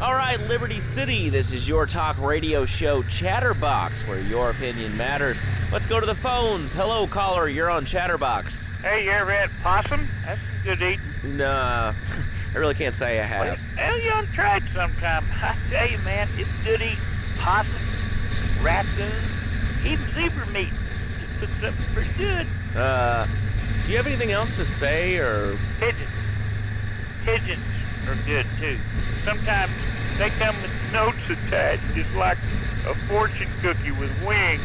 All right, Liberty City, this is your talk radio show Chatterbox, where your opinion matters. Let's go to the phones. Hello, caller, you're on Chatterbox. Hey, you ever had possum? That's some good eating. Nah, I really can't say I have. Well, you ought to try it sometime. I tell you, man, it's good eating. Possum, raccoon, even zebra meat. Just cooks up pretty good. Do you have anything else to say, or? Pigeons. Pigeons are good, too. Sometimes they come with notes attached, just like a fortune cookie with wings.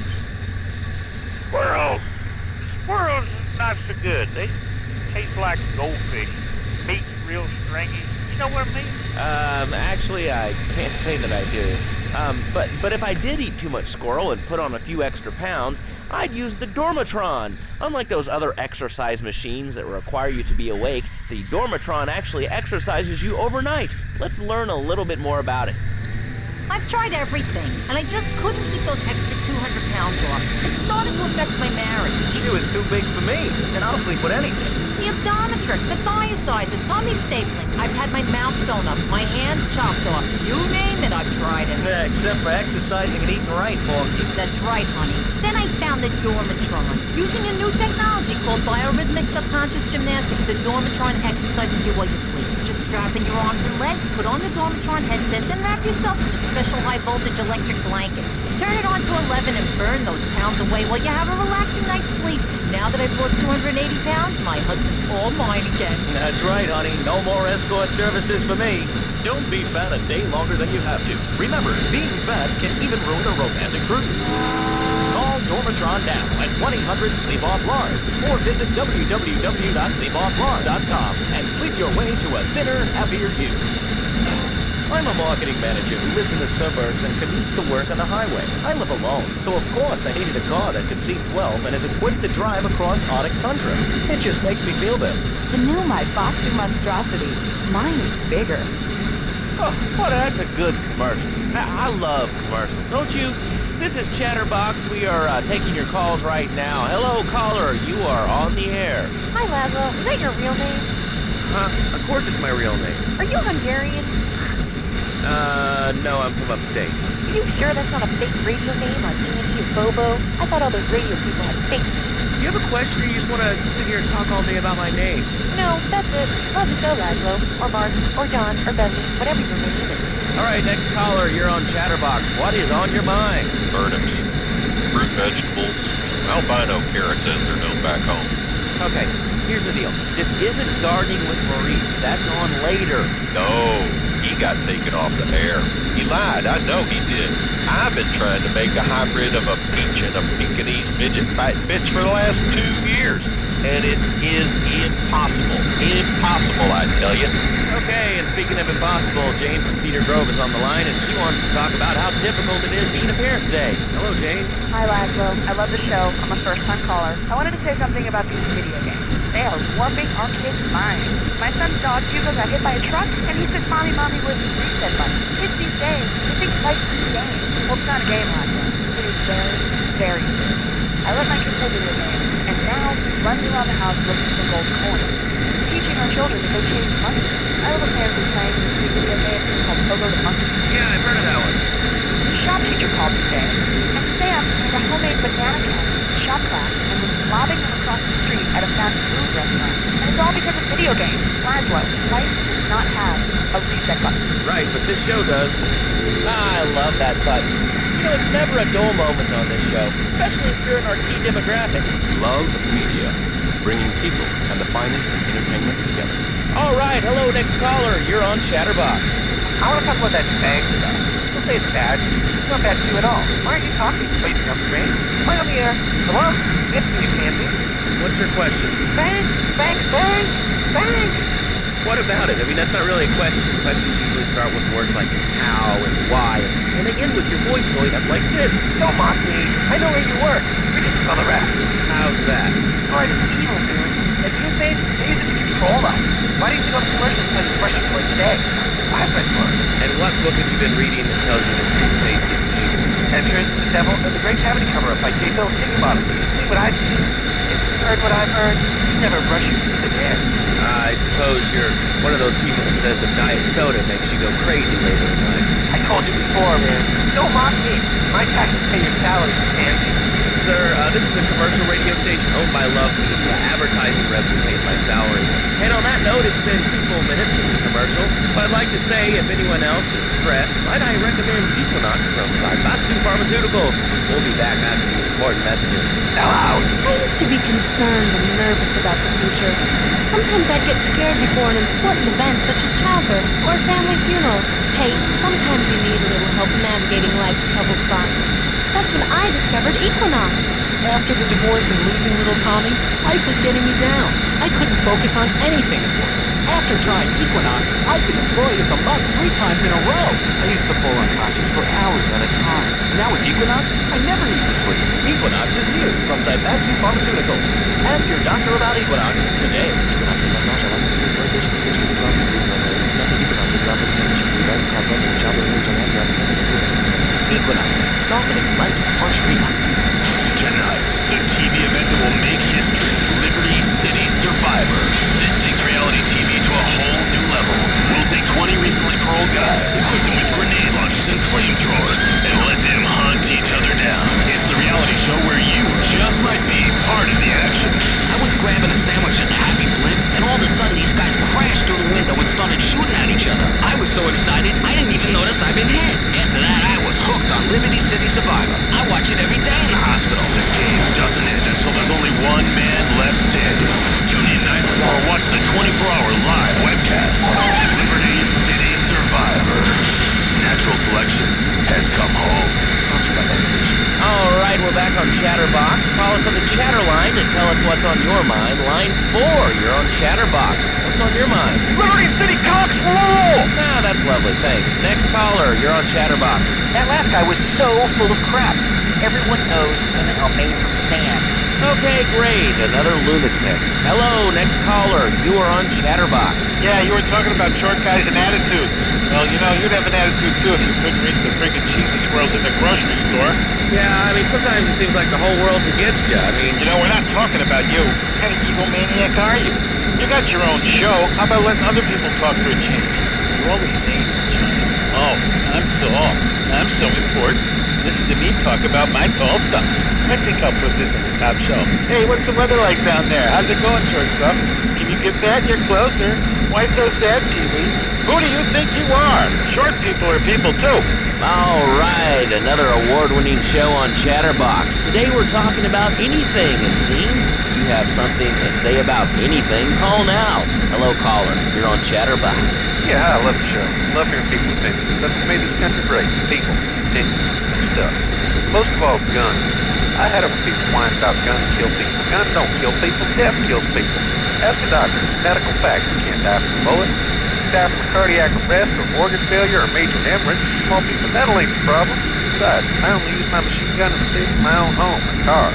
Squirrels. Squirrels is not so good. They taste like goldfish. Meat's real stringy. You know what I mean? Actually, I can't say that I do. But if I did eat too much squirrel and put on a few extra pounds, I'd use the Dormatron. Unlike those other exercise machines that require you to be awake, the Dormatron actually exercises you overnight. Let's learn a little bit more about it. I've tried everything, and I just couldn't keep those extra 200 pounds off. It started to affect my marriage. She was too big for me, and I'll sleep with anything. The Abdometrix, the Biosize, the tummy stapling. I've had my mouth sewn up, my hands chopped off. You name it, I've tried it. Yeah, except for exercising and eating right, Porky. That's right, honey. Then I found the Dormatron. Using a new technology called biorhythmic subconscious gymnastics, the Dormatron exercises you while you sleep. Just strap in your arms and legs, put on the Dormatron headset, then wrap yourself in a special high-voltage electric blanket. Turn it on to 11 and burn those pounds away while you have a relaxing night's sleep. Now that I've lost 280 pounds, my husband's all mine again. That's right, honey. No more escort services for me. Don't be fat a day longer than you have to. Remember, being fat can even ruin a romantic cruise. Call Dormatron now at 1-800-SLEEP-OFF-LARD or visit www.sleepofflard.com and sleep your way to a thinner, happier you. I'm a marketing manager who lives in the suburbs and commutes to work on the highway. I live alone, so of course I needed a car that could seat 12 and is equipped to drive across Arctic tundra. It just makes me feel better. The new My Boxer Monstrosity. Mine is bigger. Oh, well, that's a good commercial. I love commercials, don't you? This is Chatterbox. We are taking your calls right now. Hello, caller. You are on the air. Hi, Laszlo. Is that your real name? Huh? Of course it's my real name. Are you Hungarian? No, I'm from upstate. Are you sure that's not a fake radio name like Andy or Bobo? I thought all those radio people had fake names. Do you have a question, or you just want to sit here and talk all day about my name? No, that's it. Love you so, Laszlo. Or Mark, or John, or Beverly, whatever your name is. All right, next caller, you're on Chatterbox. What is on your mind? Bird meat, fruit, vegetables, albino carrots as they're known back home. Okay, here's the deal. This isn't Gardening with Maurice. That's on later. No, he got taken off the air. He lied, I know he did. I've been trying to make a hybrid of a peach and a Pekingese midget fight bitch for the last 2 years. And it is impossible. Impossible, I tell you. Okay, and speaking of impossible, Jane from Cedar Grove is on the line, and she wants to talk about how difficult it is being a parent today. Hello, Jane. Hi, Laszlo. I love the show. I'm a first-time caller. I wanted to say something about these video games. They are warping our kids' minds. My son's dog, Hugo, got hit by a truck, and he said, Mommy, where's the reset button? Kids these days, they think life's a game. Well, it's not a game, Laszlo. It is very, very good. I let my kids play video games, and now he's running around the house looking for gold coins. He's teaching our children to go chase money. I overheard him playing this new video game called Pogo the Monkey. Yeah, I've heard of that one. The shop teacher called today, and Sam made a homemade banana can in shop class and was lobbing them across the street at a fast food restaurant. And it's all because of video games. Laszlo, life does not have a reset button. Right, but this show does. I love that button. You know, it's never a dull moment on this show, especially if you're in our key demographic. Love media, bringing people and the finest in entertainment together. All right, hello, next caller. You're on Chatterbox. I want to talk about that bang stuff. Don't say it's bad. It's not bad to you at all. Why aren't you talking? Waving up straight. Am I on the air? Hello? Yes, you can be. What's your question? Bang, bang, bang, bang. What about it? I mean, that's not really a question. Questions usually start with words like how and why, and they end with your voice going up like this. Don't mock me. I know where you work. You're just on the rap. How's that? All right, it's evil, dude. And toothpaste, they use it to control us. Why do you think on commercials like brush your teeth today? I've read books. And what book have you been reading that tells you that toothpaste is evil? Entrance, the Devil, and the Great Cavity Cover-Up by J.Phil. Think about it. You see what I've seen. If you've heard what I've heard, you never brush your teeth again. I suppose you're one of those people that says that diet soda makes you go crazy later in life. I told you before, man. Don't mock me. My taxes pay your salary, Andy. Sir, this is a commercial radio station owned by Love Media. Advertising revenue pays my salary. And on that note, it's been 2 full minutes since a commercial. But I'd like to say, if anyone else is stressed, might I recommend Equinox from Zaibatsu Pharmaceuticals. We'll be back after these important messages. Now out. I used to be concerned and nervous about the future. Sometimes I'd get scared before an important event such as childbirth or a family funeral. Hey, sometimes you need a little help navigating life's trouble spots. That's when I discovered Equinox. After the divorce and losing little Tommy, life was getting me down. I couldn't focus on anything at work. After trying Equinox, I'd be deployed at the mud 3 times in a row. I used to fall unconscious for hours at a time. Now with Equinox, I never need to sleep. Equinox is new from Zaibatsu Pharmaceuticals. Ask your doctor about Equinox today. Equinox plus nausea, license, medication, Equinox, softening life's harsh realities. Tonight, the TV event that will make history, Liberty City Survivor. This takes reality TV to a whole new level. We'll take 20 recently paroled guys, equip them with grenade launchers and flamethrowers, and let them hunt each other down. It's the reality show where you just might be part of the action. I was grabbing a sandwich at the Happy Blimp, and all of a sudden these guys crashed through the window and started shooting at each other. I was so excited, I didn't even notice I'd been hit. After that, I was hooked on Liberty City Survivor. I watch it every day in the hospital. The game doesn't end until there's only one man left standing. Tune in night or watch the 24-hour live webcast. Liberty City Survivor. Natural selection has come home. Sponsored by Ammunition. All right, we're back on Chatterbox. Call us on the chatter line to tell us what's on your mind. Line 4, you're on Chatterbox. What's on your mind? Liberty City Cox rule! Ah, that's lovely, thanks. Next caller, you're on Chatterbox. That last guy was so full of crap. Everyone knows women are made from sand. Okay, great. Another lunatic. Hello, next caller. You are on Chatterbox. Yeah, you were talking about short guys and attitudes. Well, you know, you'd have an attitude too if you couldn't reach the friggin' cheesy swirls in the grocery store. Yeah, I mean, sometimes it seems like the whole world's against you. I mean, You know, we're not talking about you. What kind of egomaniac are you? You got your own show. How about letting other people talk for a change? You're always saying, oh, I'm so important. Listen to me talk about my tall stuff. I think I'll put this on the top shelf. Hey, what's the weather like down there? How's it going, shortstop? Can you get that? You're closer. Why so sad, Pee-wee? Who do you think you are? Short people are people, too. All right, another award-winning show on Chatterbox. Today we're talking about anything, it seems. If you have something to say about anything, call now. Hello, caller. You're on Chatterbox. Yeah, I love the show. Love hearing people's opinions. That's what made this country great. People, opinions, and stuff. Most of all, guns. I had enough people whine about guns kill people. Guns don't kill people. Death kills people. Ask a doctor. Medical fact. You can't die from a bullet. You can die from a cardiac arrest or organ failure or major hemorrhage. Small piece of metal ain't the problem. Besides, I only use my machine gun in the safety of my own home and car.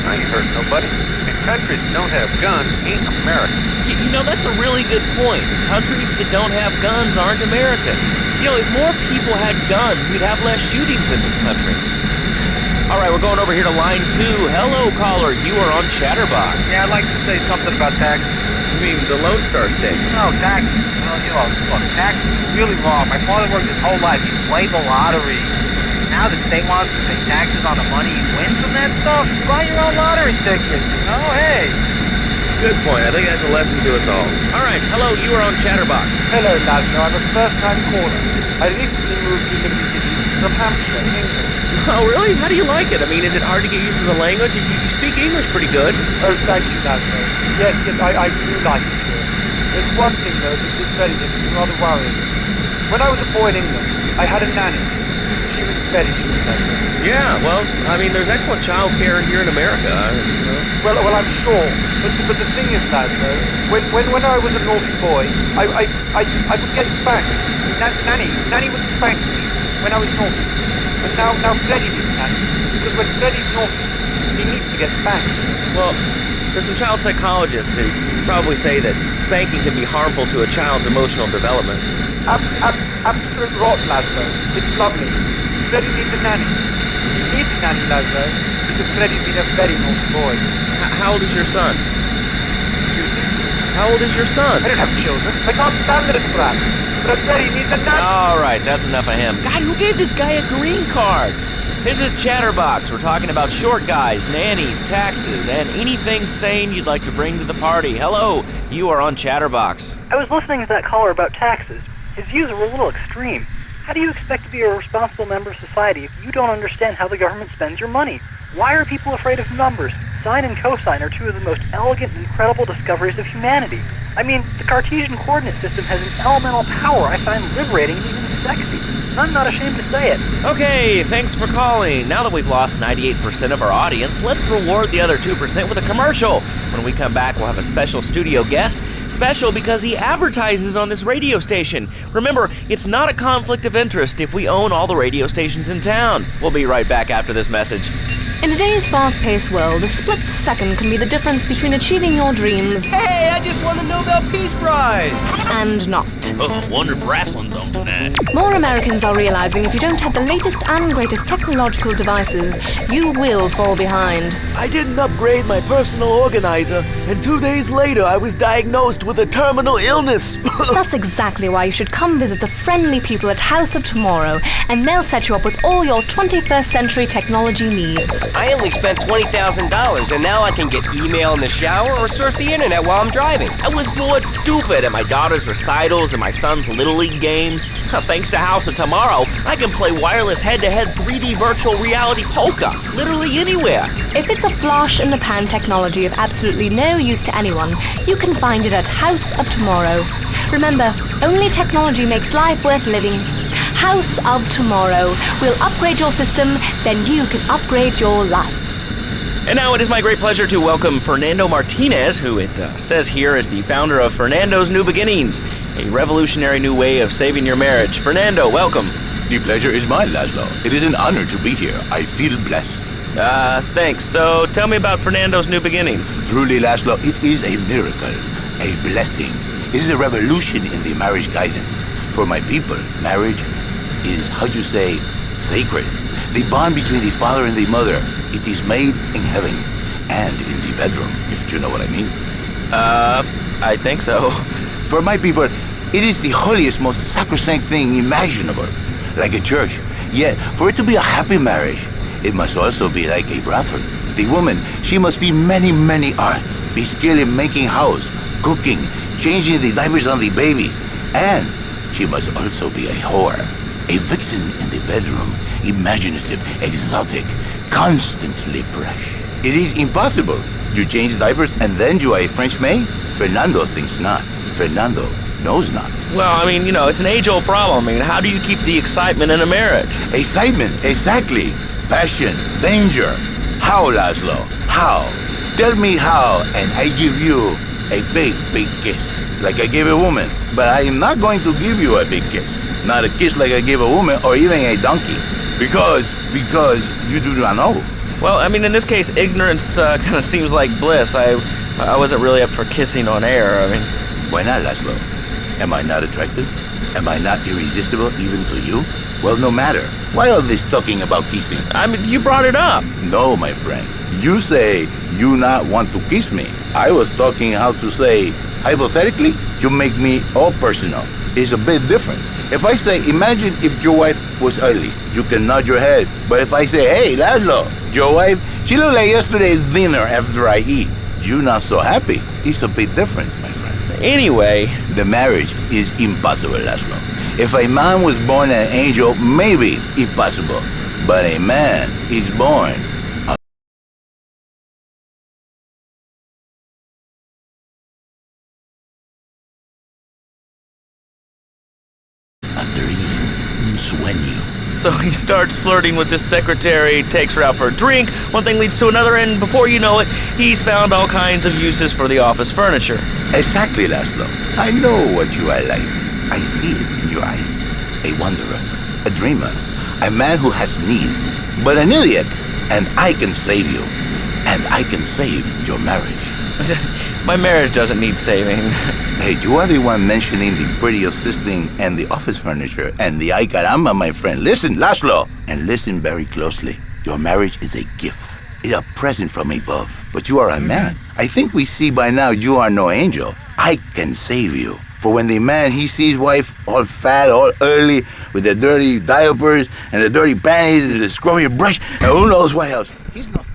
I ain't hurting nobody. And countries that don't have guns ain't America. You know, that's a really good point. Countries that don't have guns aren't America. You know, if more people had guns, we'd have less shootings in this country. All right, we're going over here to line 2. Hello, caller. You are on Chatterbox. Yeah, I'd like to say something about taxes. You mean the Lone Star State? No, taxes. Well, you know, look, taxes is really wrong. My father worked his whole life. He played the lottery. Now the state wants to pay taxes on the money he wins from that stuff. Buy your own lottery tickets, you know? Hey. Good point. I think that's a lesson to us all. All right, hello. You are on Chatterbox. Hello, Laszlo. I'm a first-time caller. I recently moved to Liberty City from Hampshire, England. Oh, really? How do you like it? I mean, is it hard to get used to the language? You speak English pretty good. Oh, thank you, Laszlo. Yes, I do like it here. There's one thing, though, that's very different, rather worrying. When I was a boy in England, I had a nanny. She was very sweet, Laszlo. Yeah, well, I mean, there's excellent child care here in America. Well, I'm sure. But the thing is, Laszlo, when I was a naughty boy, I would get spanked. Nanny would spank me when I was naughty. But now Freddie needs Nanny, because when Freddie's naughty, he needs to get spanked. Well, there's some child psychologists who probably say that spanking can be harmful to a child's emotional development. Absolute rot, Laszlo. It's lovely. Freddie needs a nanny. He needs a nanny, Laszlo, because Freddie's been a very naughty boy. How old is your son? Excuse me? How old is your son? I don't have children. I can't stand this crap. But I'm ready, needs a nut. All right, that's enough of him. God, who gave this guy a green card? This is Chatterbox. We're talking about short guys, nannies, taxes, and anything sane you'd like to bring to the party. Hello, you are on Chatterbox. I was listening to that caller about taxes. His views were a little extreme. How do you expect to be a responsible member of society if you don't understand how the government spends your money? Why are people afraid of numbers? Sine and cosine are two of the most elegant and incredible discoveries of humanity. I mean, the Cartesian coordinate system has an elemental power I find liberating and even sexy. And I'm not ashamed to say it. Okay, thanks for calling. Now that we've lost 98% of our audience, let's reward the other 2% with a commercial. When we come back, we'll have a special studio guest. Special because he advertises on this radio station. Remember, it's not a conflict of interest if we own all the radio stations in town. We'll be right back after this message. In today's fast-paced world, a split second can be the difference between achieving your dreams. Hey, I just won the Nobel Peace Prize! And not. Oh, wonder if wrestling's on tonight. More Americans are realizing if you don't have the latest and greatest technological devices, you will fall behind. I didn't upgrade my personal organizer, and 2 days later I was diagnosed with a terminal illness. That's exactly why you should come visit the friendly people at House of Tomorrow, and they'll set you up with all your 21st century technology needs. I only spent $20,000, and now I can get email in the shower or surf the internet while I'm driving. I was bored stupid at my daughter's recitals and my son's Little League games. Thanks to House of Tomorrow, I can play wireless head-to-head 3D virtual reality poker, literally anywhere. If it's a flash-in-the-pan technology of absolutely no use to anyone, you can find it at House of Tomorrow. Remember, only technology makes life worth living. House of Tomorrow. We'll upgrade your system, then you can upgrade your life. And now it is my great pleasure to welcome Fernando Martinez, who it says here is the founder of Fernando's New Beginnings, a revolutionary new way of saving your marriage. Fernando, welcome. The pleasure is mine, Laszlo. It is an honor to be here. I feel blessed. Thanks. So tell me about Fernando's New Beginnings. Truly, Laszlo, it is a miracle, a blessing. It is a revolution in the marriage guidance. For my people, marriage is, how'd you say, sacred. The bond between the father and the mother, it is made in heaven and in the bedroom, if you know what I mean. I think so. For my people, it is the holiest, most sacrosanct thing imaginable, like a church. Yet, for it to be a happy marriage, it must also be like a brothel. The woman, she must be many, many arts, be skilled in making house, cooking, changing the diapers on the babies, and she must also be a whore, a vixen in the bedroom, imaginative, exotic, constantly fresh. It is impossible. You change diapers and then you are a French maid? Fernando thinks not. Fernando knows not. Well, I mean, it's an age-old problem. I mean, how do you keep the excitement in a marriage? Excitement, exactly. Passion, danger. How, Laszlo? How? Tell me how, and I give you a big, big kiss, like I gave a woman. But I am not going to give you a big kiss. Not a kiss like I gave a woman or even a donkey. Because you do not know. Well, I mean, in this case, ignorance kind of seems like bliss. I wasn't really up for kissing on air. I mean, why not, Laszlo? Am I not attractive? Am I not irresistible even to you? Well, no matter. Why all this talking about kissing? I mean, you brought it up. No, my friend. You say you not want to kiss me. I was talking how to say, hypothetically, you make me all personal. It's a big difference. If I say, imagine if your wife was ugly, you can nod your head. But if I say, hey, Laszlo, your wife, she looked like yesterday's dinner after I eat, you're not so happy. It's a big difference, my friend. Anyway, the marriage is impossible, Laszlo. If a man was born an angel, maybe impossible. But a man is born So he starts flirting with this secretary, takes her out for a drink, one thing leads to another, and before you know it, he's found all kinds of uses for the office furniture. Exactly, Laszlo. I know what you are like. I see it in your eyes. A wanderer, a dreamer, a man who has needs, but an idiot. And I can save you. And I can save your marriage. My marriage doesn't need saving. Hey, you are the one mentioning the pretty assisting and the office furniture and the ay caramba, my friend. Listen, Laszlo, and listen very closely. Your marriage is a gift. It's a present from above. But you are a man. I think we see by now you are no angel. I can save you. For when the man, he sees wife all fat, all early, with the dirty diapers and the dirty panties and the scrubby brush, and who knows what else. He's not